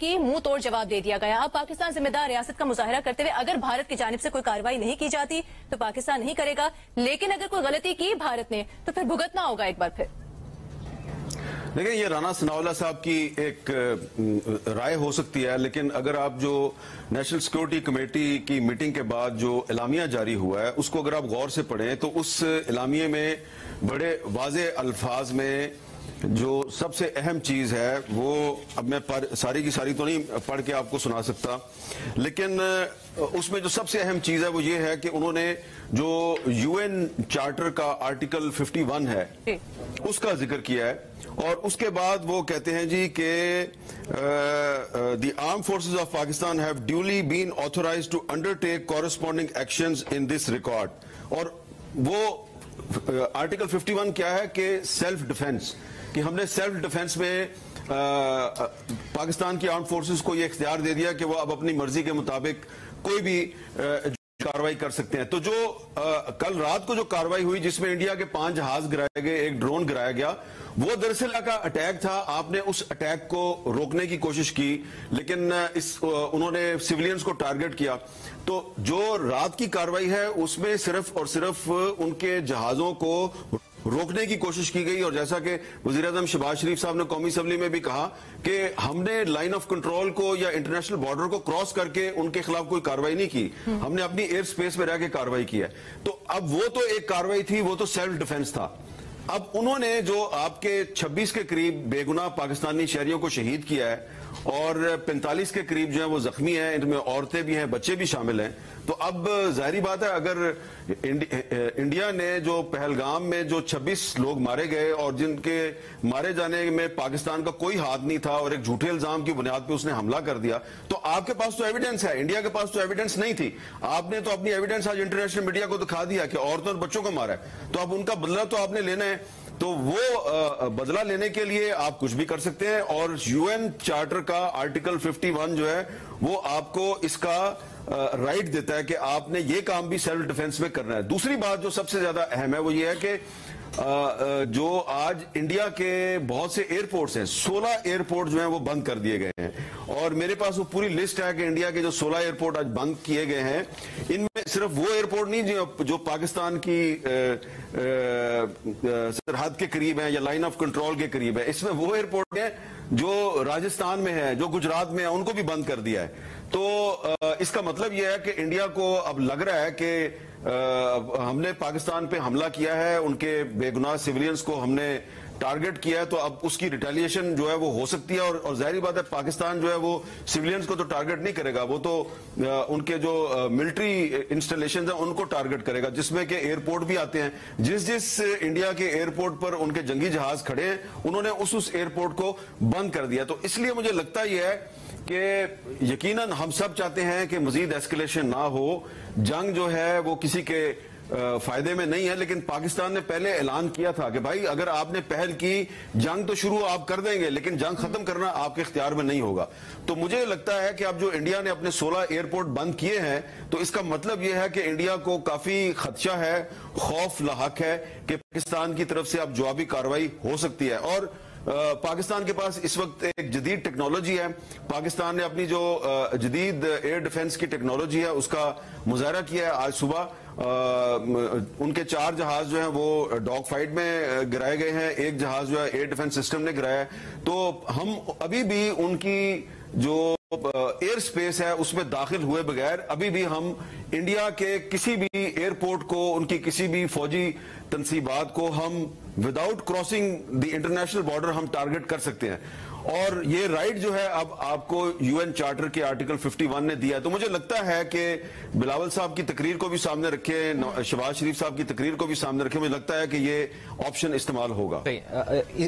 कि मुंह तोड़ जवाब दे दिया गया। अब पाकिस्तान जिम्मेदार रियासत का मुजाहरा करते हुए अगर भारत की जानिब से कोई कार्रवाई नहीं की जाती तो पाकिस्तान नहीं करेगा, लेकिन अगर कोई गलती की भारत ने तो फिर भुगतना होगा एक बार फिर। लेकिन ये राना सनाउल्लाह साहब की एक राय हो सकती है, लेकिन अगर आप जो नेशनल सिक्योरिटी कमेटी की मीटिंग के बाद जो एलामिया जारी हुआ है उसको अगर आप गौर से पढ़ें तो उस एलामिया में बड़े वाज़े अल्फाज में जो सबसे अहम चीज है वो, अब मैं सारी की सारी तो नहीं पढ़ के आपको सुना सकता, लेकिन उसमें जो सबसे अहम चीज है वो ये है कि उन्होंने जो यूएन चार्टर का आर्टिकल 51 है उसका जिक्र किया है। और उसके बाद वो कहते हैं जी कि the arm forces of Pakistan have duly been authorised to undertake corresponding actions in this record. और वो आर्टिकल 51 क्या है कि सेल्फ डिफेंस, कि हमने सेल्फ डिफेंस में पाकिस्तान की आर्म फोर्सेस को ये इख्तियार दे दिया कि वो अब अपनी मर्जी के मुताबिक कोई भी कार्रवाई कर सकते हैं। तो जो कल रात को जो कार्रवाई हुई जिसमें इंडिया के 5 जहाज गिराए गए, एक ड्रोन गिराया गया, वो दरअसल का अटैक था। आपने उस अटैक को रोकने की कोशिश की, लेकिन उन्होंने सिविलियंस को टारगेट किया। तो जो रात की कार्रवाई है उसमें सिर्फ और सिर्फ उनके जहाजों को रोकने की कोशिश की गई। और जैसा कि वज़ीर-ए-आज़म शहबाज शरीफ साहब ने कौमी असेंबली में भी कहा कि हमने लाइन ऑफ कंट्रोल को या इंटरनेशनल बॉर्डर को क्रॉस करके उनके खिलाफ कोई कार्रवाई नहीं की, हमने अपनी एयर स्पेस में रह के कार्रवाई की है। तो अब वो तो एक कार्रवाई थी, वो तो सेल्फ डिफेंस था। अब उन्होंने जो आपके 26 के करीब बेगुनाह पाकिस्तानी शहरियों को शहीद किया है और 45 के करीब जो है वो जख्मी हैं, इनमें औरतें भी हैं, बच्चे भी शामिल हैं। तो अब जाहिर बात है अगर इंडिया ने जो पहलगाम में जो 26 लोग मारे गए और जिनके मारे जाने में पाकिस्तान का कोई हाथ नहीं था और एक झूठे इल्जाम की बुनियाद पे उसने हमला कर दिया, तो आपके पास तो एविडेंस है, इंडिया के पास तो एविडेंस नहीं थी। आपने तो अपनी एविडेंस आज इंटरनेशनल मीडिया को दिखा दिया कि औरतों और बच्चों को मारा है। तो अब उनका बदला तो आपने लेना है, तो वो बदला लेने के लिए आप कुछ भी कर सकते हैं। और यूएन चार्टर का आर्टिकल 51 जो है वो आपको इसका राइट देता है कि आपने ये काम भी सेल्फ डिफेंस में करना है। दूसरी बात जो सबसे ज्यादा अहम है वो ये है कि जो आज इंडिया के बहुत से एयरपोर्ट्स हैं, 16 एयरपोर्ट जो हैं वो बंद कर दिए गए हैं। और मेरे पास वो पूरी लिस्ट है कि इंडिया के जो 16 एयरपोर्ट आज बंद किए गए हैं, इनमें सिर्फ वो एयरपोर्ट नहीं जो पाकिस्तान की सरहद के करीब है या लाइन ऑफ कंट्रोल के करीब है, इसमें वो एयरपोर्ट है जो राजस्थान में है, जो गुजरात में है, उनको भी बंद कर दिया है। तो इसका मतलब यह है कि इंडिया को अब लग रहा है कि हमने पाकिस्तान पे हमला किया है, उनके बेगुनाह सिविलियंस को हमने टारगेट किया है, तो अब उसकी रिटेलिएशन जो है वो हो सकती है। और जाहिर बात है पाकिस्तान जो है वो सिविलियंस को तो टारगेट नहीं करेगा, वो तो उनके जो मिलिट्री इंस्टॉलेशन है उनको टारगेट करेगा, जिसमें के एयरपोर्ट भी आते हैं। जिस इंडिया के एयरपोर्ट पर उनके जंगी जहाज खड़े हैं उन्होंने उस एयरपोर्ट को बंद कर दिया। तो इसलिए मुझे लगता यह है कि यकीनन हम सब चाहते हैं कि मजीद एस्केलेशन ना हो, जंग जो है वो किसी के फायदे में नहीं है। लेकिन पाकिस्तान ने पहले ऐलान किया था कि भाई अगर आपने पहल की, जंग तो शुरू आप कर देंगे लेकिन जंग खत्म करना आपके इख्तियार में नहीं होगा। तो मुझे लगता है कि अब जो इंडिया ने अपने 16 एयरपोर्ट बंद किए हैं तो इसका मतलब यह है कि इंडिया को काफी खदशा है, खौफ लाहक है कि पाकिस्तान की तरफ से अब जवाबी कार्रवाई हो सकती है। और पाकिस्तान के पास इस वक्त एक जदीद टेक्नोलॉजी है। पाकिस्तान ने अपनी जो जदीद एयर डिफेंस की टेक्नोलॉजी है उसका मुजाहरा किया है। आज सुबह उनके 4 जहाज जो हैं वो डॉग फाइट में गिराए गए हैं, एक जहाज जो है एयर डिफेंस सिस्टम ने गिराया है। तो हम अभी भी उनकी जो एयर स्पेस है उसमें दाखिल हुए बगैर अभी भी हम इंडिया के किसी भी एयरपोर्ट को, उनकी किसी भी फौजी तनसीबात को हम without crossing the international border हम टारगेट कर सकते हैं। और ये राइट जो है अब आपको यूएन चार्टर के आर्टिकल 51 ने दिया है। तो मुझे लगता है कि बिलावल साहब की तकरीर को भी सामने रखे, शहबाज शरीफ साहब की तकरीर को भी सामने रखे, मुझे लगता है कि ये ऑप्शन इस्तेमाल होगा।